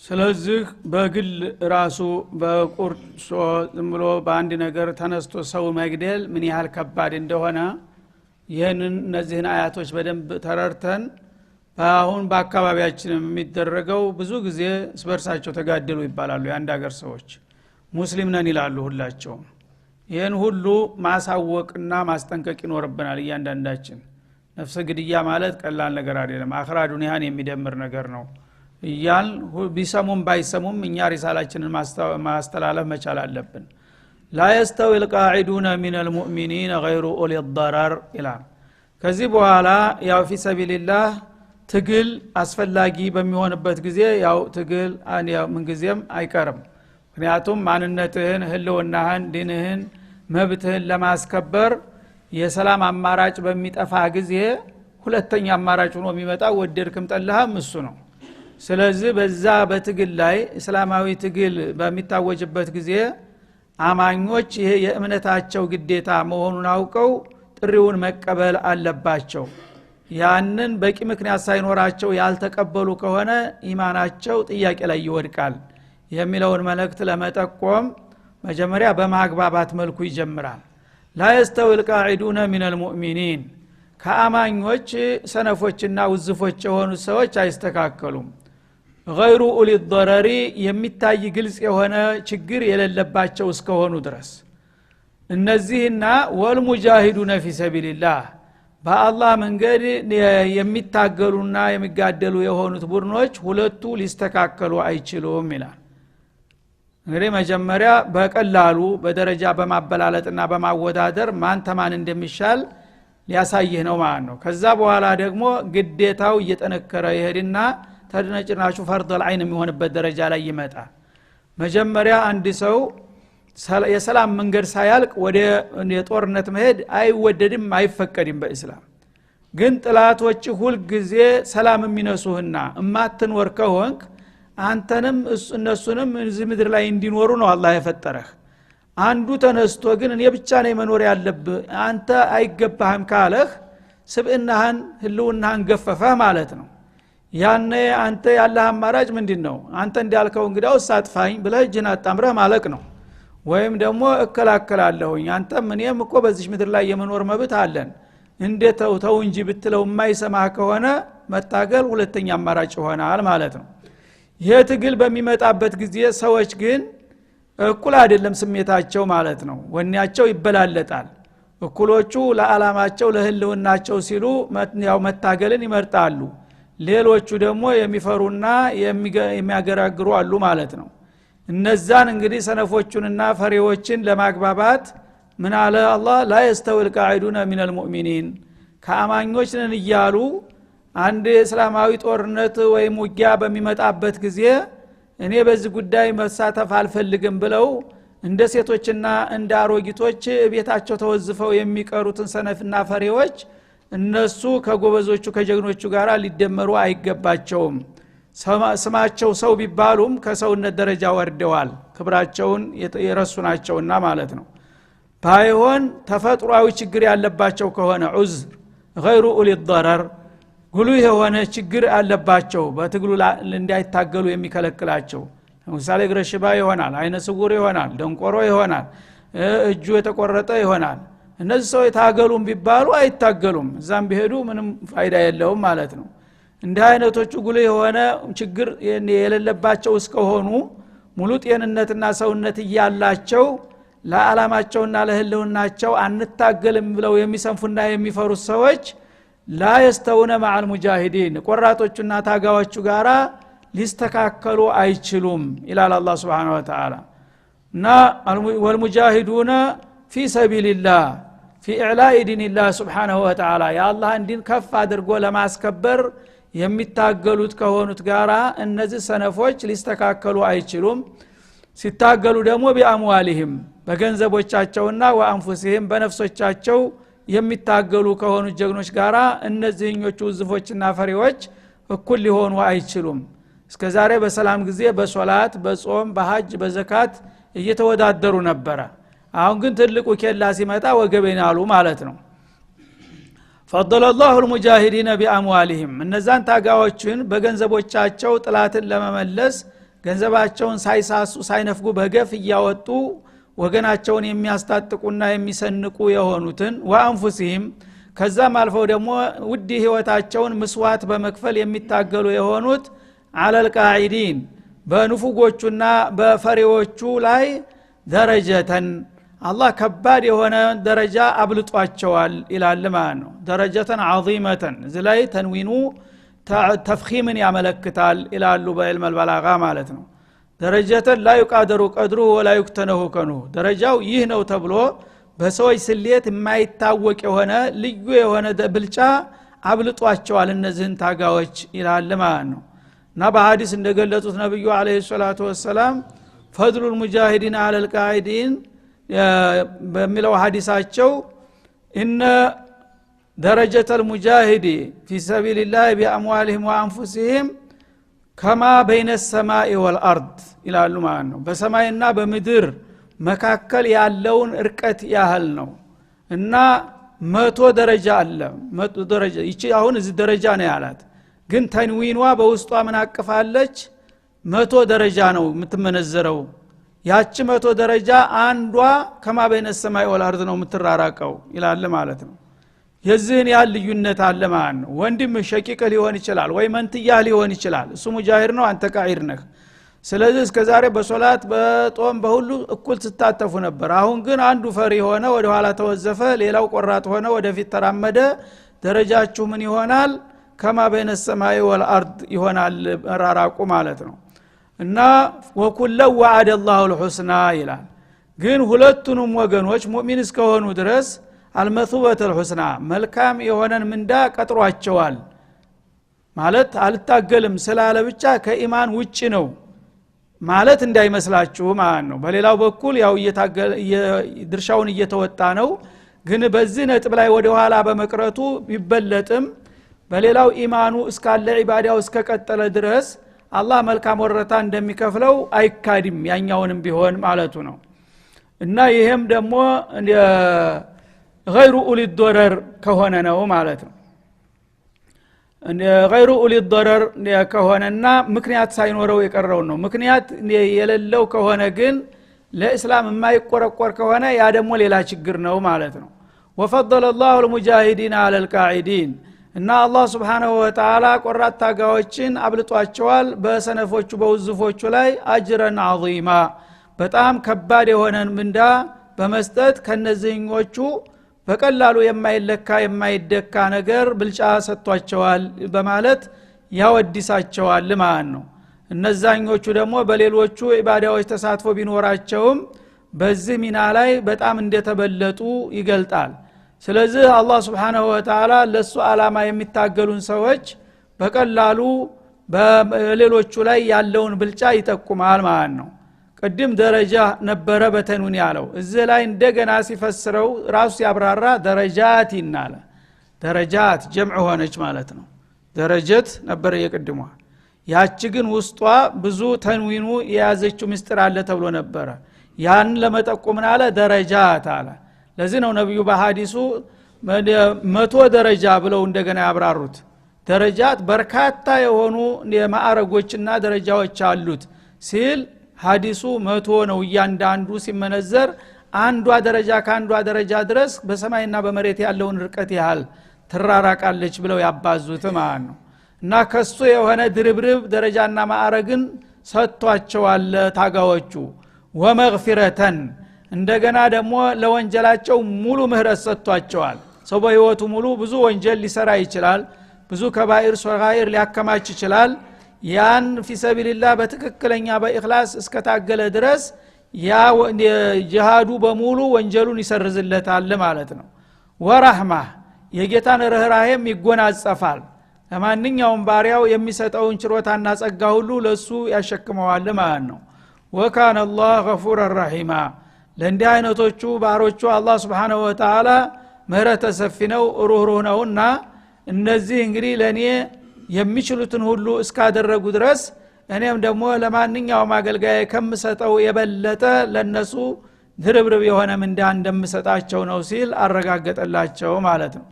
ስለዚህ በግል ራሱ በቁርሶ ዝም ብሎ በአንድ ነገር ተነስቶ ሰው መግደል ምን ያህል ከባድ እንደሆነ ይህንን እነዚህን አያቶች በደንብ ተረርተን አሁን በአካባቢያችን የሚደረገው ብዙ ጊዜ ስበርሳቸው ተጋደሉ ይባላሉ የአንድ ሀገር ሰዎች ሙስሊም ነን ይላሉ ሁላቸው ይህን ሁሉ ማሳወቅና ማስጠንቀቅ ይኖርብናል እያንዳንዳችን ነፍሰ ግድያ ማለት ቀላል ነገር አይደለም አኺራ ዱንያን የሚደምር ነገር ነው እያል ቢሰሙም ባይሰሙም እኛ ሪሳላችንን ማስተላለፍ መቻል አለብን لا يستوي القاعدون من المؤمنين غير أولي الضرر إلى ከዚህ በኋላ ያው في سبيل الله ትግል አስፈላጊ በሚሆንበት ጊዜ ያው ትግል ያው ምን ጊዜም አይቀርም ምክንያቱም ማንነትህን ህልውናህን ዲንህን መብትህን ለማስከበር የሰላም አማራጭ በሚጠፋ ጊዜ ሁለተኛ አማራጭ ሆኖ የሚመጣው ወደድክም ጠላህም እሱ ነው ስለዚህ በዛ በትግል ላይ እስላማዊ ትግል በሚታወጅበት ጊዜ አማኞች ይሄ የእምነታቸው ግዴታ መሆኑን አውቀው ጥሪውን መቀበል አለባቸው ያንን በቂ ምክንያት ሳይኖራቸው ያልተቀበሉ ከሆነ ኢማናቸው ጥያቄ ላይ ይወድቃል የሚለውን መልእክት ለመጠቆም መጀመሪያ በማግባባት መልኩ ይጀምራል لا يستوي القاعدون من المؤمنين ከአማኞች ሰነፎችና ውዝፎች የሆኑ ሰዎች አይስተካከሉም غير أولي الضرر የሚታይ ግልጽ የሆነ ችግር የሌለባቸው እስከሆኑ ድረስ እነዚህና والمجاهدون في سبيل الله በአላህ መንገድ የሚታገሉና የሚጋደሉ የሆኑት ቡድኖች ሁለቱ ሊስተካከሉ አይችሉም ይላል እንግዲህ መጀመሪያ በቀላሉ በደረጃ በማበላለጥና በማወዳደር ማን ተማን እንደሚሻል ሊያሳይህ ነው ማለት ነው ከዛ በኋላ ደግሞ ግዴታው እየጠነከረ ይሄድና ተድነጭናሹ ፈርዶል አይን የሚሆንበት ደረጃ ላይ ይመጣል መጀመሪያ አንድ ሰው የሰላም መንገድ ሳያልቅ ወደ የጦርነት መሄድ አይወደድም አይፈቀድም በእስላም ግን ጥላቶች ሁሉ ጊዜ ሰላም የሚነሱህና እማትንወር ከሆንክ አንተንም እነሱንም እዚህ ምድር ላይ እንዲኖሩ ነው አላህ የፈጠረህ አንዱ ተነስቶ ግን እኔ ብቻ ነኝ መኖር ያለብህ አንተ አይገባህም ካለህ ስብእናህን ህልውናህን ገፈፈህ ማለት ነው ያኔ አንተ ያለህ አማራጭ ምንድነው አንተ እንዳልከው እንግዳው ሳጥፋኝ ብለህ ጅና አጣምረህ ማለቅ ነው ወይም ደግሞ እከላከላለሁኝ አንተም እኔም እኮ በዚህ ምድር ላይ የመኖር መብት አለን እንዴት ተው እንጂ ብትለው የማይሰማህ ከሆነ መታገል ሁለተኛ አማራጭ ይሆናል ማለት ነው ይሄ ትግል በሚመጣበት ጊዜ ሰዎች ግን እኩል አይደለም ስሜታቸው ማለት ነው ወኔያቸው ይበላለጣል እኩሎቹ ለዓላማቸው ለህልውናቸው ሲሉ ያው መታገልን ይመርጣሉ ሌሎቹ ደግሞ የሚፈሩና የሚያገራግሩ አሉ ማለት ነው እነዛን እንግዲህ ሰነፎቹንና ፈሪዎችን ለማግባባት ምን አለ አላህ لا يستوي القاعدون من المؤمنين ከአማኞች ነን እያሉ አንድ እስላማዊ ጦርነት ወይም ውጊያ በሚመጣበት ጊዜ እኔ በዚህ ጉዳይ መሳተፍ አልፈልግም ብለው እንደ ሴቶችና እንደ አሮጊቶች ቤታቸው ተወዝፈው የሚቀሩትን ሰነፍና ፈሪዎች እነሱ ከጎበዞቹ ከጀግኖቹ ጋር ሊደመሩ አይገባቸውም ስማቸው ሰው ቢባሉም ከሰውነት ደረጃ ወርደዋል ክብራቸውን የረሱ ናቸውና ማለት ነው ባይሆን ተፈጥሯዊ ችግር ያለባቸው ከሆነ ዑዝር غير أولي الضرر ጉልህ የሆነ ችግር አለባቸው በትግሉ እንዳይታገሉ የሚከለክላቸው ለምሳሌ ግረሽባ ይሆናል አይነ ስውር ይሆናል ደንቆሮ ይሆናል እጁ የተቆረጠ ይሆናል እነዚህ ሰው የታገሉም ቢባሉ አይታገሉም እዛም ቢሄዱ ምንም ፋይዳ የለውም ማለት ነው እንደ አይነቶቹ ጉልህ የሆነ ችግር የሌለባቸው እስከሆኑ ሙሉ ጤንነትና ሰውነት ያላቸው ለዓላማቸውና ለህልውናቸው አንታገልም ብለው የሚሰንፉና የሚፈሩ ሰዎች لا يستوون مع المجاهدين ቆራጦቹና ታጋዎቹ ጋራ ሊስተካከሉ አይችሉም ይላል አላህ Subhanahu Wa Ta'ala እና والمجاهدون في سبيل الله في اعلاء دين الله سبحانه وتعالى يا الله እንዲን ከፍ አድርጎ ለማስከበር የሚታገሉት ከሆኑት ጋራ እነዚህ ሰነፎች ሊስተካከሉ አይችሉም ሲታገሉ ደግሞ ቢአምዋሊሂም በገንዘቦቻቸውና ወአንፉሲሂም በነፍሶቻቸው የሚታገሉ ከሆኑ ጀግኖች ጋራ እነዚህኞቹ ዝፎችና ፈሪዎች እኩል ሊሆኑ አይችሉም እስከዛሬ በሰላም ጊዜ በሶላት በጾም በሐጅ በዘካት እየተወዳደሩ ነበር አሁን ግን ትልቁ ኬላ ሲመጣ ወገቤናሉ ማለት ነው فضل الله المجاهدين باموالهم እነዛን ታጋዎችን በገንዘቦቻቸው ጥላትን ለመመለስ ገንዘባቸውን ሳይሳሱ ሳይነፍጉ በገፍ እያወጡ ወገናቸውን የሚያስታጥቁና የሚሰንቁ የሆኑትን ወአንፉሲሂም ከዛም አልፈው ደግሞ ውድ ህይወታቸውን መስዋዕት በመክፈል የሚታገሉ የሆኑት አለል ቃዒዲን በንፉጎቹና በፈሪዎቹ ላይ ደረጀተን አላህ ከባድ የሆነ ደረጃ አብልጧቸዋል ይላል ማለት ነው። ደረጀተን ዐዚመተን እዚህ ላይ ተንዊኑ ተፍኺምን ያመለክታል ይላሉ በዕልም አልበላጋ ማለት ነው። ደረጀተን ላ ይቃደሩ ቀድሩ ወላ ይክተነሁ ከኑ ደረጃው ይህ ነው ተብሎ በሰዎች ስሌት የማይታወቅ የሆነ ልዩ የሆነ ብልጫ አብልጧቸዋል እነዚህን ታጋዎች ይላል ማለት ነው። እና በሐዲስ እንደገለጹት ነብዩ አለይሂ ሰላቱ ወሰለም ፈድሉል ሙጃሂዲን አለል ቃዒዲን በሚለው ሐዲሳቸው እነ ደረጀተል ሙጃሂዲ ፊ ሰቢልላህ ቢአምዋሊሂም ወአንፉሲሂም ከማ በይነ ሰማኢ ወልአርድ ይላሉ ማለት ነው። በሰማይና በምድር መካከል ያለውን እርቀት ያህል ነው እና 100 ደረጃ አለ 100 ደረጃ ይቺ አሁን እዚህ ደረጃ ነው ያላት ግን ተንዊኗ በውስጧ ምን አቅፋለች 100 ደረጃ ነው የምትመነዘረው ያቺ 100 ደረጃ አንዷ ከማ በይነ ሰማይ ወልአርድ ነው የምትራራቀው ይላል ማለት ነው። የዚህን ያህል ልዩነት አለ ማለት ነው። ወንድም ሸቂቅ ሊሆን ይችላል ወይ መንትያ ሊሆን ይችላል እሱ ሙጃሂድ ነው አንተ ቃዒድ ነህ። ስለዚህ እስከዛሬ በሶላት በጦም በሁሉ እኩል ተታተፉ ነበር። አሁን ግን አንዱ ፈሪ ሆነ ወደ ኋላ ተወዘፈ ሌላው ቆራጥ ሆነ ወደፊት ተራመደ ደረጃችሁ ምን ይሆናል ከማ በይነ ሰማይ ወልአርድ ይሆናል ራራቁ ማለት ነው። እና ወኩለ ወዐደ አላሁ الحسና ይላል ግን ሁለቱንም ወገኖች ሙእሚን እስከሆኑ ድረስ አልመثوبة الحسنى መልካም የሆነን ምንዳ ቀጥሯቸዋል ማለት አልታገልም ስላለ ብቻ ከኢማን ውጪ ነው ማለት እንዳይመስላችሁ ማለት ነው። በሌላው በኩል ያው ድርሻውን እየተወጣ ነው ግን በዚህ ነጥብ ላይ ወደ ኋላ በመቅረቱ ቢበለጥም በሌላው ኢማኑ እስካለ ኢባዳው እስከቀጠለ ድረስ አላህ መልካም ወረታ እንደሚከፍለው አይካድም ያኛውንም ቢሆን ማለቱ ነው። እና ይሄም ደግሞ غير أولي الضرر ከሆነ ነው ማለት ነው። غير أولي الضرر ከሆነና ምክንያት ሳይኖረው የቀረው ነው። ምክንያት የሌለው ከሆነ ግን ለእስላም የማይቆረቆር ከሆነ ያ ደግሞ ሌላ ችግር ነው ማለት ነው። وفضل الله المجاهدين على القاعدين እና አላህ Subhanahu Wa Ta'ala ቆራጥ ታጋዮችን አብልጧቸዋል በሰነፎቹ በውዝፎቹ ላይ አጅረን عظيማ በጣም ከባድ የሆነን ምንዳ በመስጠት ከነዚህኞቹ በቀላሉ የማይለካ የማይደካ ነገር ብልጫ ሰጥቷቸዋል በማለት ያወድሳቸዋል ማለት ነው። እነዛኞቹ ደግሞ በሌሎቹ ኢባዳዎች ተሳትፎ ቢኖራቸውም በዚህ ሚና ላይ በጣም እንደተበለጡ ይገልጣል። ስለዚህ አላህ Subhanahu Wa Ta'ala ለሱ አላማ የሚታገሉን ሰዎች በቀላሉ በሌሎቹ ላይ ያለውን ብልጫ ይጠቁማል ማለት ነው። ቅድም ደረጃ ነበረ በተንዊን ያለው እዚህ ላይ እንደገና ሲፈስረው ራሱ ያብራራ ደረጃት ይናለ ደረጃት ጀምዕ ሆነች ማለት ነው። ደረጀት ነበር የቅድሟ ያቺ ግን ውስጧ ብዙ ተንዊኑ የያዘችው ምስጢር አለ ተብሎ ነበር ያን ለመጠቆም አለ ደረጃት አለ። ለዚህ ነው ነብዩ በሐዲሱ 100 ደረጃ ብለው እንደገና ያብራሩት። ደረጃት በርካታ የሆኑ የማዕረጎችና ደረጃዎች አሉት ሲል ሐዲሱ 100 ነው እያንዳንዱ ሲመነዘር አንዷ ደረጃ ከአንዷ ደረጃ ድረስ በሰማይና በመሬት ያለውን ርቀት ያህል ትራራቃለች ብለው ያባዙት ማለት ነው። እና ከሱ የሆነ ድርብርብ ደረጃና ማዕረግን ሰጥቷቸዋል ታጋዎቹ ወመግፊረተን እንደገና ደግሞ ለወንጀላቸው ሙሉ ምህረት ሰጥቷቸዋል። ሰው በህይወቱ ሙሉ ብዙ ወንጀል ሊሰራ ይችላል ብዙ ከባኢር ሶጋኢር ሊያከማች ይችላል ያን ፊሰቢልላህ በትክክለኛ በእኽላስ እስከታገለ ድረስ ያ ጂሃዱ በሙሉ ወንጀሉን ይሰርዝለታል ማለት ነው። ወራህማ የጌታን ርህራሄም ይጎናጸፋል ለማንኛውም ባሪያው የሚሰጠውን ችሮታና ጸጋ ሁሉ ለሱ ያሸክመዋል ማለት ነው። ወካነ አላህ ገፉረ ረሂማ ለእንዲህ አይነቶቹ ባሮቹ አላህ Subhanahu Wa Ta'ala ምህረተ ሰፊ ነው ሩህሩህ ነውና እነዚህ እንግዲህ ለኔ የሚችሉትን ሁሉ እስካደረጉ ድረስ እኔም ደግሞ ለማንኛውም አገልጋይ ከምሰጠው የበለጠ ለነሱ ድርብርብ የሆነ ምንዳ እንደምሰጣቸው ነው ሲል አረጋገጠላቸው ማለት ነው።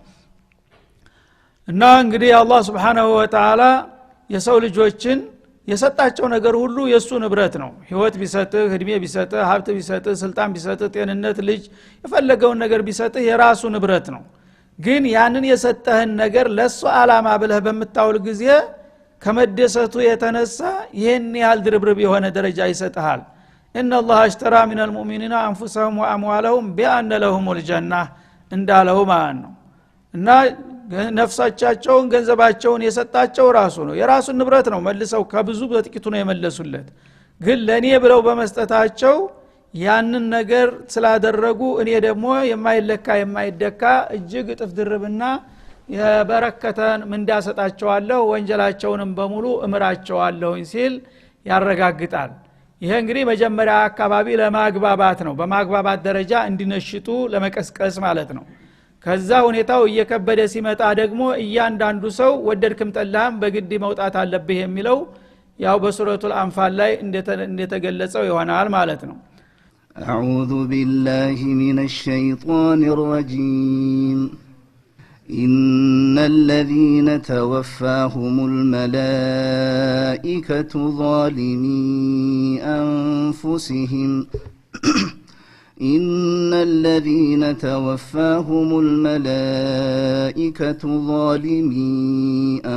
እና እንግዲህ አላህ Subhanahu Wa Ta'ala የሰው ልጆችን የሰጣቸው ነገር ሁሉ የሱ ንብረት ነው ህይወት ቢሰጥህ እድሜ ቢሰጥህ ሀብት ቢሰጥህ ስልጣን ቢሰጥህ ጤንነት ልጅ የፈለገውን ነገር ቢሰጥህ የራሱ ንብረት ነው ግን ያንን የሰጠህን ነገር ለሱ አላማ ብለህ በመታውል ጊዜ ከመደሰቱ የተነሳ ይሄን ያህል ድርብርብ የሆነ ደረጃ ይሰጣል ان الله اشترى من المؤمنين انفسهم واموالهم بان لهم الجنه እንዳለው ማለት ነው እና ነፍሳቸውን ገንዘባቸውን የሰጣቸው ራሱ ነው የራሱን ንብረት ነው መልሰው ከብዙ በጥቂቱ ነው የመለሱለት ግን ለኔ ብለው በመስጠታቸው ያንን ነገር ስላደረጉ እኔ ደግሞ የማይለካ የማይደካ እጅግ እጥፍ ድርብና የበረከተን ምንዳሰጣቸዋለሁ ወንጀላቸውንም በሙሉ እምራቸዋለሁ ሲል ያረጋግጣል ይሄ እንግዲህ መጀመሪያ አካባቢ ለማግባባት ነው በማግባባት ደረጃ እንዲነሽጡ ለመቀስቀስ ማለት ነው ከዛ ሁኔታው እየከበደ ሲመጣ ደግሞ እያንዳንዱ ሰው ወደድክም ጠላህም በግድ መውጣት አለብህ የሚለው ያው በሱረቱል አንፋል ላይ እንደተገለጸው ይሆናል ማለት ነው أعوذ بالله من الشيطان الرجيم إن الذين توفاهم الملائكة ظالمي أنفسهم إن الذين توفاهم الملائكة ظالمي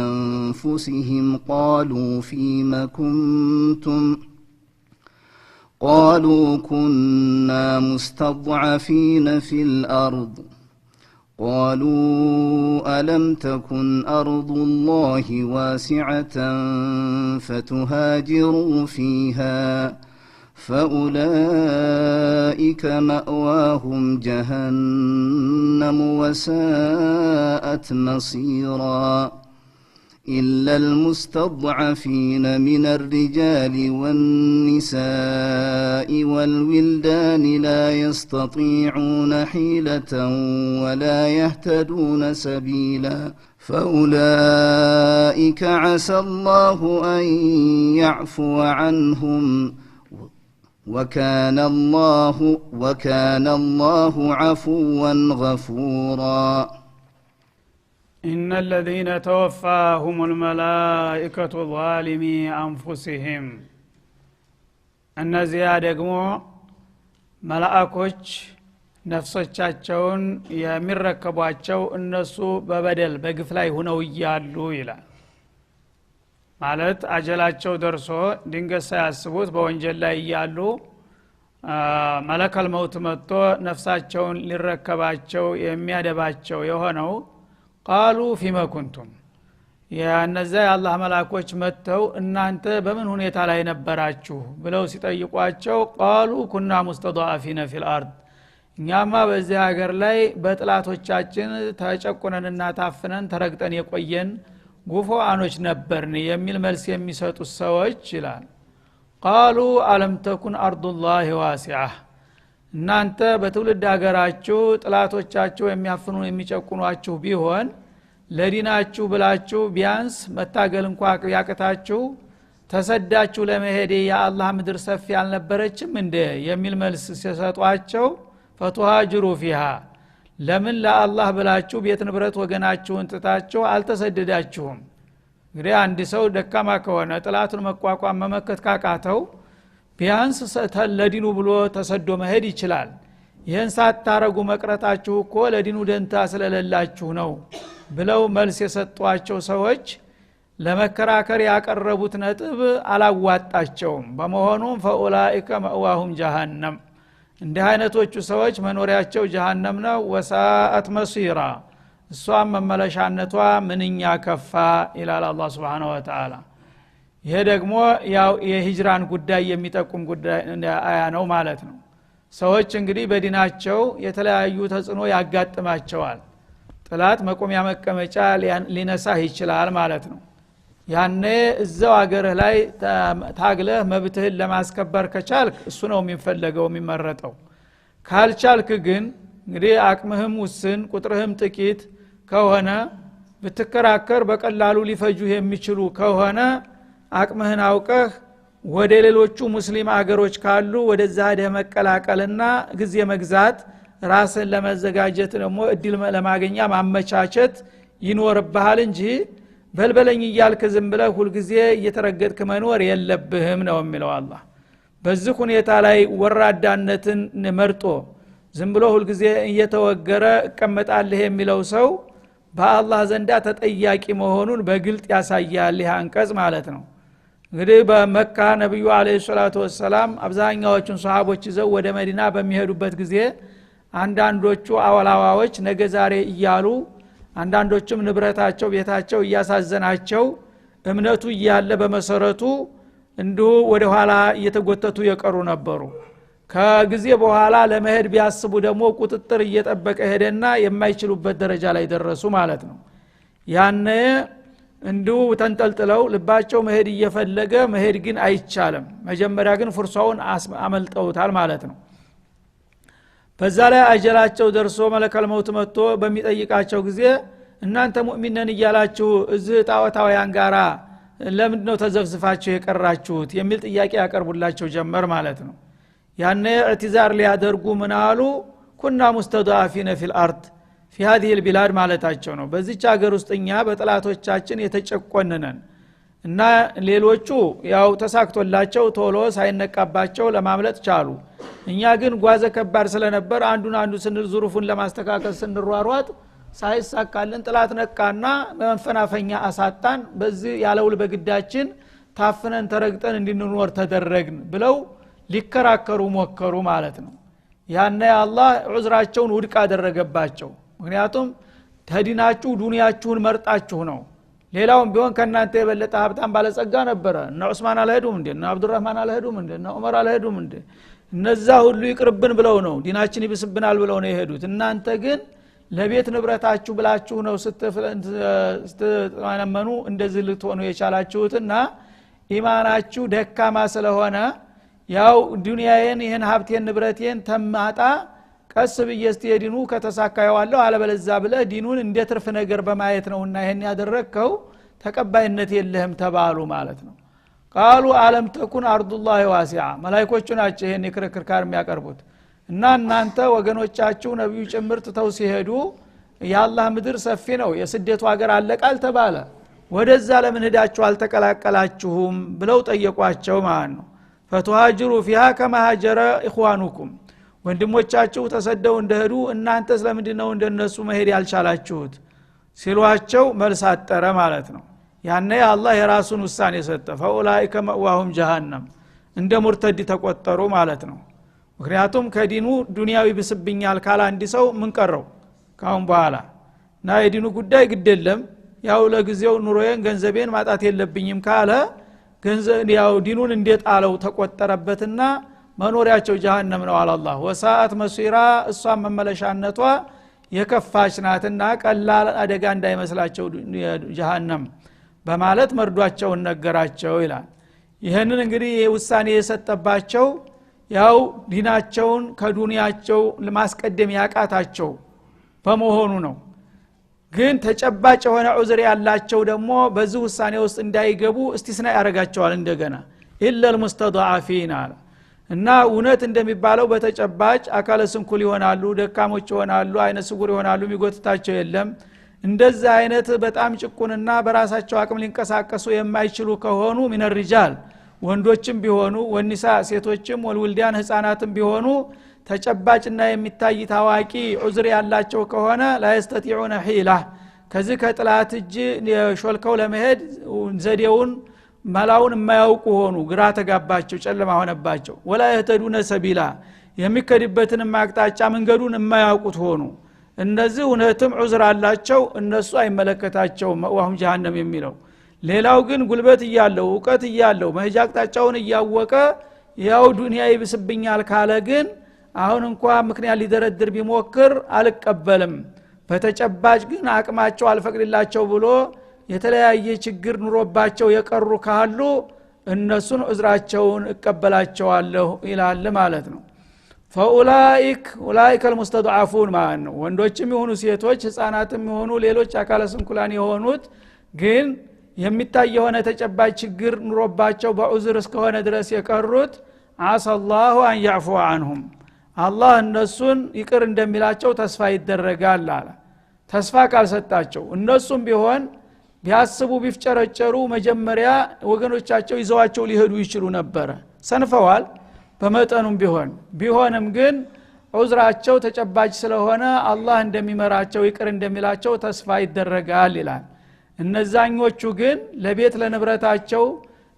أنفسهم قالوا فيما كنتم قالوا كنا مستضعفين في الأرض قالوا ألم تكن أرض الله واسعة فتهاجروا فيها فأولئك مأواهم جهنم وساءت مصيرا إلا المستضعفين من الرجال والنساء والولدان لا يستطيعون حيلة ولا يهتدون سبيلا فأولئك عسى الله أن يعفو عنهم وكان الله عفوا غفورا إن الذين توفاهم الملائكة ظالمي أنفسهم እነዚያ ደግሞ መላእክቶች ነፍሶቻቸውን የሚረከቧቸው እነሱ በበደል በግፍ ላይ ሆነው ይያሉ ይላል ማለት አጀላቸው ደርሶ ድንገት ሳያስቡት በወንጀል ላይ ይያሉ መለከል መውት መጥቶ ነፍሳቸውን ሊረከባቸው የሚያደባቸው የሆነው ቃሉ ፊማ ኩንቱም ያነዛ የአላህ መላእክቶች መጥተው እናንተ በምን ሁኔታ ላይ ነበራችሁ ብለው ሲጠይቋቸው ቃሉ ኩና ሙስተضعفين في الارض እኛማ በዚህ ሀገር ላይ በጥላቶቻችን ተጨቁነንና ታፍነን ተረግጠን የቆየን ጉፉአኖች ነበርን የሚል መልስ የሚሰጡ ሰዎች ይላል ቃሉ አለም ተኩን አርዱላሂ ዋሲዓ እናንተ በትውልድ ሀገራችሁ ጥላቶቻችሁ የሚያፍኑ የሚጨቁኗችሁ ቢሆን ለዲናችሁ ብላችሁ ቢያንስ መታገል እንኳን ያቀታችሁ ተሰዳችሁ ለመሄድ የአላህ ምድር ሰፊ አልነበረችም እንደ የሚል መልስ ሲሰጧቸው ፈቱሃጅሩ ፊሃ ለምን ለአላህ ብላችሁ ቤት ንብረት ወገናችሁን ትታችሁ አልተሰደዳችሁም እንግዲህ አንድ ሰው ደካማ ከሆነ ጥላቱን መቋቋም መመከት ካቃተው ቢያንስ ለዲኑ ብሎ ተሰዶ መሄድ ይችላል ይህን ሳታረጉ መቅረታችሁ እኮ ለዲኑ ደንታ ስለሌላችሁ ነው ብለው መልስ የሰጧቸው ሰዎች ለመከራከር ያቀረቡት ነጥብ አላዋጣቸውም በመሆኑም ፈኡላኢከ መእዋሁም ጀሃነም እንዲህ አይነቶቹ ሰዎች መኖሪያቸው ጀሃነም ነው ወሳአት መሲራ እሷም መመለሻነቷ ምንኛ ከፋ ይላል አላህ Subhanahu Wa Ta'ala ይሄ ደግሞ ያው የሂጅራን ጉዳይ የሚጠቁም ጉዳይ አያ ነው ማለት ነው ሰዎች እንግዲህ በዲናቸው የተለያዩ ተጽዕኖ ያጋጥማቸዋል ጥላት መቆሚያ መቀመጫ ሊነሳህ ይችላል ማለት ነው ያኔ እዛው ሀገር ላይ ታግለህ መብትህን ለማስከበር ከቻልክ እሱ ነው የሚፈልገው የሚመረጠው ካልቻልክ ግን እንግዲህ አቅምህም ውስን ቁጥርህም ጥቂት ከሆነ ብትከራከር በቀላሉ ሊፈጁህ የሚችሉ ከሆነ አቅምህን አውቀህ ወደ ሌሎቹ ሙስሊም አገሮች ካሉ ወደዛ ሄደህ መቀላቀልና ጊዜ መግዛት ራስን ለመዘጋጀት ደግሞ እድል ለማግኛ ማመቻቸት ይኖርብሃል እንጂ በልበለኝ እያልክ ዝም ብለህ ሁሉ ጊዜ እየተረገጥክ መኖር የለብህም ነው የሚለው አላህ። በዚህ ሁኔታ ላይ ወራዳነትን መርጦ ዝም ብሎ ሁሉ ጊዜ እየተወገረ እቀመጣለህ የሚለው ሰው በአላህ ዘንዳ ተጠያቂ መሆኑን በግልጥ ያሳያል ይህ አንቀጽ ማለት ነው። እንግዲህ በመካ ነብዩ አለይሂ ሰላቱ ወሰለም አብዛኛዎቹን ሱሐቦች ይዘው ወደ መዲና በሚሄዱበት ጊዜ አንዳንዶቹ አወላዋዎች ነገ ዛሬ እያሉ አንዳንዶቹም ንብረታቸው ቤታቸው እያሳዘናቸው እምነቱ እያለ በመሰረቱ እንዲሁ ወደ ኋላ እየተጎተቱ የቀሩ ነበሩ። ከጊዜ በኋላ ለመሄድ ቢያስቡ ደግሞ ቁጥጥር እየጠበቀ ሄደና የማይችሉበት ደረጃ ላይ ደረሱ ማለት ነው። ያነ እንዲሁ ተንጠልጥለው ልባቸው መሄድ እየፈለገ መሄድ ግን አይቻለም። መጀመሪያ ግን ፍርሷውን አመልጠውታል ማለት ነው። በዛ ላይ አጀላቸው ደርሶ መለከል መውት መጥቶ በሚጠይቃቸው ጊዜ እናንተ ሙእሚነን እያላችሁ እዚህ ጣዖታውያን ጋራ ለምንድነው ተዘፍዝፋችሁ የቀራችሁት የሚል ጥያቄ ያቀርቡላቸው ጀመር ማለት ነው። ያነ እዕትዛር ሊያደርጉ ምናሉ ኩና ሙስተዳፊነ ፊል አርድ في هذه البلاد ማለታቸው ነው። በዚች ሀገር ውስጥኛ በጥላቶቻችን የተጨቆነነን እና ሌሎቹ ያው ተሳክቶላቸው ቶሎ ሳይነቃባቸው ለማምለጥ ቻሉ። እኛ ግን ጓዘ ከባድ ስለነበር አንዱ ስንል ዙሩፉን ለማስተካከል ስንሯሯጥ ሳይሳካልን ጥላት ነቃና መንፈናፈኛ አሳጣን። በዚህ ያለውል በግዳችን ታፍነን ተረግጠን እንድንኖር ተደረግን ብለው ሊከራከሩ ሞከሩ ማለት ነው። ያነ አላህ ዑዝራቸውን ውድቅ አደረገባቸው። ምክንያቱም ተዲናችሁ ዱንያችሁን መርጣችሁ ነው። ሌላውም ቢሆን ከናንተ የበለጠ ሀብታም ባለጸጋ ነበረ። እነ ዑስማን አልሄዱም እንዴ? እነ አብዱራህማን አልሄዱም እንዴ? እነ ዑመር አልሄዱም እንዴ? እነዛ ሁሉ ይቅርብን ብለው ነው ዲናችን ይብስብናል ብለው ነው የሄዱት። እናንተ ግን ለቤት ንብረታችሁ ብላችሁ ነው ስትማነመኑ እንደዚህ ልትሆኑ የቻላችሁትና ኢማናችሁ ደካማ ስለሆነ ያው ዱንያዬን ይሄን ሀብቴን ንብረቴን ተማጣ ቀስ ብየስቲ የዲኑ ከተሳካየዋለሁ አለበለዛ ብለ ዲኑን እንደ ትርፍ ነገር በማየት ነውና ይሄን ያደረከው ተቀባይነት የለህም ተባሉ ማለት ነው። ቃሉ አለም ተኩን አርዱላሂ ዋሲዓ መላእክቶቹ ናቸው ይሄን ክርክር ካር የሚያቀርቡት እና እናንተ ወገኖቻችሁ ነብዩ ጭምርት ተው ሲሄዱ የአላህ ምድር ሰፊ ነው የስደቱ ሀገር አለቃል ተባለ ወደዛ ለምን ሄዳችሁ አልተቀላቀላችሁም ብለው ጠየቋቸው ማለት ነው። ፈተሃጅሩ فيها كما هاجر اخوانكم ወንድሞቻችሁ ተሰደው እንደሄዱ እናንተ ስለምንድነው እንደነሱ መሄድ ያልቻላችሁት ሲሏቸው መልስ አጠረ ማለት ነው። ያኔ አላህ የራሱን ውሳኔ ሰጠ። فاولئك مأواهم جهنم እንደ ሙርተድ ተቆጠሩ ማለት ነው። ምክንያቱም ከዲኑ ዱንያዊ ብስብኛል ካላ አንዲ ሰው ምን ቀረው ካሁን በኋላ ና የዲኑ ጉዳይ ግደለም ያው ለጊዜው ኑሮዬን ገንዘቤን ማጣት የለብኝም ካለ ገንዘብ ያው ዲኑን እንደጣለው ተቆጠረበትና መኖሪያቸው ጀሃነም ነው አላህ። ወሳአት መስራ እሷ መመለሻነቷ የከፋች ናትና ቀላል አደጋ እንዳይመስላቸው ጀሃነም በማለት መርዷቸውን ነገራቸው ይላል። ይሄንን እንግዲህ ውሳኔ የሰጠባቸው ያው ዲናቸውን ከዱንያቸው ለማስቀደም ያቃታቸው በመሆኑ ነው። ግን ተጨባጭ የሆነ ዑዝር ያላቸው ደግሞ በዚህ ውሳኔ ውስጥ እንዳይገቡ እስቲስና ያረጋቸዋል እንደገና ኢላል ሙስተضعفين አለ እና እውነት እንደሚባለው በተጨባጭ አካለ ስንኩል ይሆናሉ፣ ደካሞች ይሆናሉ፣ አይነ ስጉር ይሆናሉ፣ የሚጎትታቸው የለም። እንደዛ አይነት በጣም ጭቁንና በራሳቸው አቅም ሊንቀሳቀሱ የማይችሉ ከሆኑ ሚን الرجال ወንዶችም ቢሆኑ ወንሳ ሴቶችም ወልውልዳን ህፃናትም ቢሆኑ ተጨባጭና የሚታይ ታዋቂ ዑዝር ያላቸው ከሆነ ላይስተቲዑነ ሒላ ከዚህ ከጥላት እጅ ሾልከው ለመሄድ ዘዴውን መላውን የማያውቁ ሆኑ ግራ ተጋባቸው ጨለማ ሆነባቸው። ወላ ይህተዱነ ሰቢላ የሚከድበትን ማቅጣጫ መንገዱን የማያውቁት ሆኑ። እነዚህ እውነትም ዑዝር አላቸው እነሱ አይመለከታቸውም መዋሁም ጀሃነም የሚለው። ሌላው ግን ጉልበት እያለው ዕውቀት እያለው መሄጃ አቅጣጫውን እያወቀ ያው ዱንያ ይብስብኛል ካለ ግን አሁን እንኳን ምክንያት ሊደረድር ቢሞክር አልቀበልም በተጨባጭ ግን አቅማቸው አልፈቅድላቸው ብሎ የተለያየ ችግር ኑሮባቸው የቀሩ ካሉ እነሱን ዑዝራቸውን እቀበላቸዋለሁ ይላል ማለት ነው። فاولئك المستضعفون ማለት ነው። ወንዶችም ይሁኑ ሴቶች ህፃናትም ይሁኑ ሌሎች አካለ ስንኩላን የሆኑት ግን የሚታይ የሆነ ተጨባጭ ችግር ኑሮባቸው በዑዝር እስከሆነ ድረስ የቀሩት عسى الله ان يعفو عنهم አላህ እነሱን ይቅር እንደሚላቸው ተስፋ ይደረጋል አለ። ተስፋ ካልሰጣቸው እነሱም ቢሆን ቢያስቡ ቢፍጨረጨሩ መጀመሪያ ወገኖቻቸው ይዘዋቸው ሊሄዱ ይችሉ ነበር ሰንፈዋል በመጠኑም ቢሆንም ግን ዑዝራቸው ተጨባጭ ስለሆነ አላህ እንደሚመራቸው ይቅር እንደሚላቸው ተስፋ ይደረጋል ይላል እነዛኞቹ ግን ለቤት ለንብረታቸው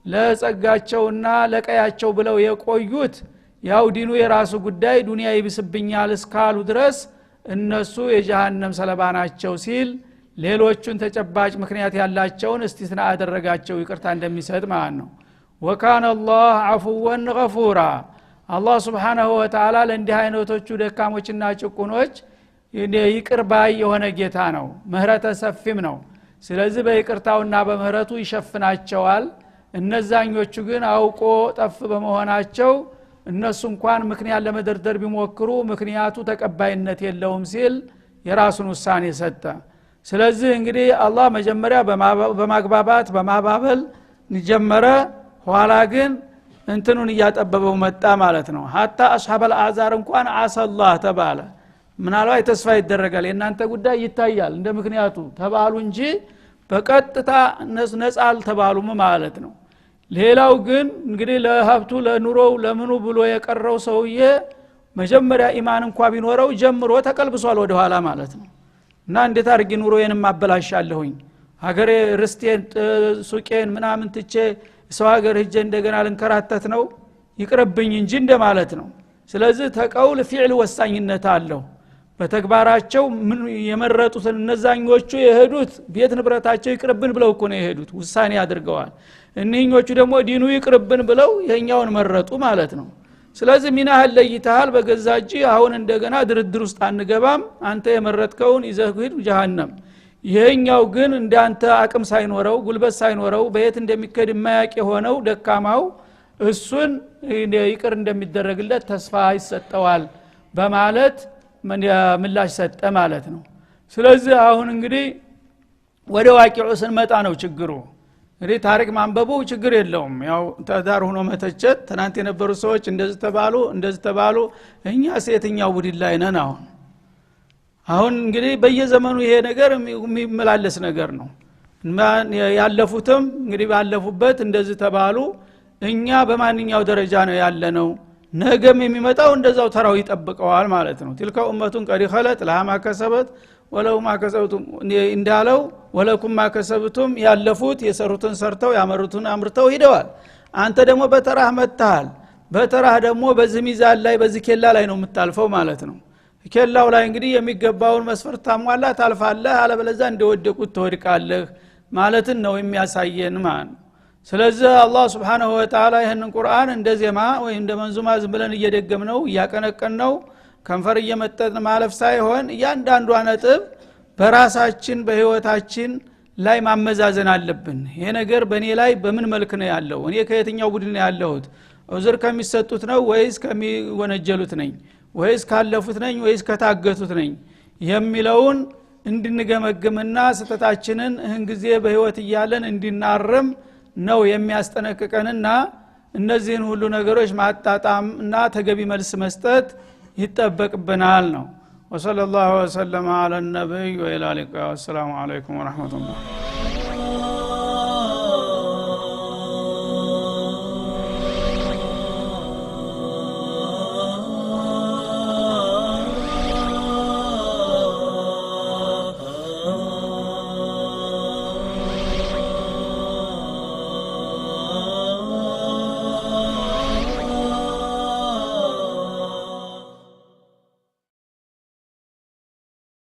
ለጸጋቸውና ለቀያቸው ብለው የቆዩት ያው ዲኑ የራሱ ጉዳይ ዱንያ ይብስብኛል እስካሉ ድረስ እነሱ የጀሃነም ሰለባ ናቸው ሲል ሌሎቹን ተጨባጭ ምክንያት ያላቸውን እስቲስና አደረጋቸው ይቅርታ እንደሚሰጥ ማለት ነው ወካነ አላህ አፉወን ገፉራ አላህ Subhanahu Wa Ta'ala ለእንዲህ አይነቶቹ ደካሞችና ጭቁኖች ይቅር ባይ የሆነ ጌታ ነው ምህረተ ሰፊም ነው ስለዚህ በይቅርታውና በምህረቱ ይሸፍናቸዋል እነዛኞቹ ግን አውቆ ጠፍ በመሆናቸው እነሱ እንኳን ምክንያት ለመደርደር ቢሞክሩ ምክንያቱ ተቀባይነት የለውም ሲል የራሱን ውሳኔ ሰጠ ስለዚህ እንግዲህ አላህ መጀመሪያ በማግባባት በማባበል ጀመረ ኋላ ግን እንትኑን ያጠበበው መጣ ማለት ነው hatta አስሐበል አዛር እንኳን አሰላህ ተባለ ምናልባት ተስፋ ይደረጋል የናንተ ጉዳይ ይታያል እንደ ምክንያቱ ተባሉ እንጂ በቀጥታ ነፃ አልተባሉም ማለት ነው ሌላው ግን እንግዲህ ለሀብቱ ለኑሮው ለምኑ ብሎ የቀረው ሰውዬ መጀመሪያ ኢማን እንኳን ቢኖረው ጀምሮ ተቀልብሷል ወደ ኋላ ማለት ነው እና እንዴት አርጊ ኑሮዬንም ማበላሻለሁኝ ሀገሬ ርስቴን ሱቄን ምናምን ትቼ ሰው ሀገር ሄጄ እንደገና ልንከራተት ነው ይቅርብኝ እንጂ እንደማለት ነው ስለዚህ ተቀውል ፊዕል ወሳኝነት አለው በተግባራቸው ምን የመረጡት እነዛኞቹ የሄዱት ቤት ንብረታቸው ይቅርብን ብለው እኮ ነው የሄዱት ውሳኔ አድርገዋል እነኞቹ ደግሞ ዲኑ ይቅርብን ብለው የኛውን መረጡ ማለት ነው ስለዚህ ሚናህ ለይተሃል በገዛጂ አሁን እንደገና ድርድር ውስጥ አንገባም አንተ የመረጥከውን ይዘህ ሂድ ጀሃነም ይሄኛው ግን እንዳንተ አቅም ሳይኖረው ጉልበት ሳይኖረው በየት እንደሚከድ የማያውቅ የሆነው ደካማው እሱን ይቅር እንደሚደረግለት ተስፋ ይሰጠዋል በማለት ምላሽ ሰጠ ማለት ነው ስለዚህ አሁን እንግዲህ ወደ ዋቂዑ ስንመጣ ነው ችግሩ እንግዲህ ታሪክ ማንበቡ ችግር የለውም ያው ተዳር ሆኖ መተቸት ትናንት የነበሩ ሰዎች እንደዚህ ተባሉ እኛ ሴትኛው ቡድን ላይ ነን አሁን እንግዲህ በየዘመኑ ይሄ ነገር የሚመላለስ ነገር ነው ያለፉትም እንግዲህ ባለፉበት እንደዚህ ተባሉ እኛ በማንኛው ደረጃ ነው ያለነው ነገም የሚመጣው እንደዛው ተራው ይጠብቀዋል ማለት ነው تلك امه قد خلت لها ما كسبت ولو ما كسبتم እንዳለው ወለኩም ما كسبتم ያለፉት የሰሩትን ሰርተው ያመሩትን አምርተው ሄደዋል አንተ ደግሞ በተራህ መጣል በተራህ ደግሞ በዚህ ሚዛን ላይ በዚህ ኬላ ላይ ነው የምታልፈው ማለት ነው ኬላው ላይ እንግዲህ የሚገባውን መስፈርት ታሟላ ታልፋለህ አለበለዚያ እንደወደቁት ተወድቃለህ ማለትን ነው የሚያሳየን ማለት ስለዚህ አላህ Subhanahu Wa Ta'ala ይሄንን ቁርአን እንደዜማ ወይ እንደ መንዙማ ዝም ብለን እየደገምነው ያቀነቀነው ከንፈር እየመጠን ማለፍ ሳይሆን እያንዳንዱ ነጥብ በራሳችን በህይወታችን ላይ ማመዛዘን አለብን ይሄ ነገር በእኔ ላይ በምን መልክ ነው ያለው እኔ ከየትኛው ቡድን ነው ያለሁት ዑዝር ከሚሰጡት ነው ወይስ ከሚወነጀሉት ነኝ ወይስ ካለፉት ነኝ ወይስ ከታገቱት ነኝ የሚለውን እንድንገመግምና ስተታችንን እህን ጊዜ በህይወት እያለን እንድናርም ነው የሚያስጠነቅቀንና እነዚህን ሁሉ ነገሮች ማጣጣምና ተገቢ መልስ መስጠት ይጠበቅብናል ነው ወሰለላሁ ዐለ ነብይ ወኢላ ሊቃ ወሰላሙ ዐለይኩም ወራህመቱላህ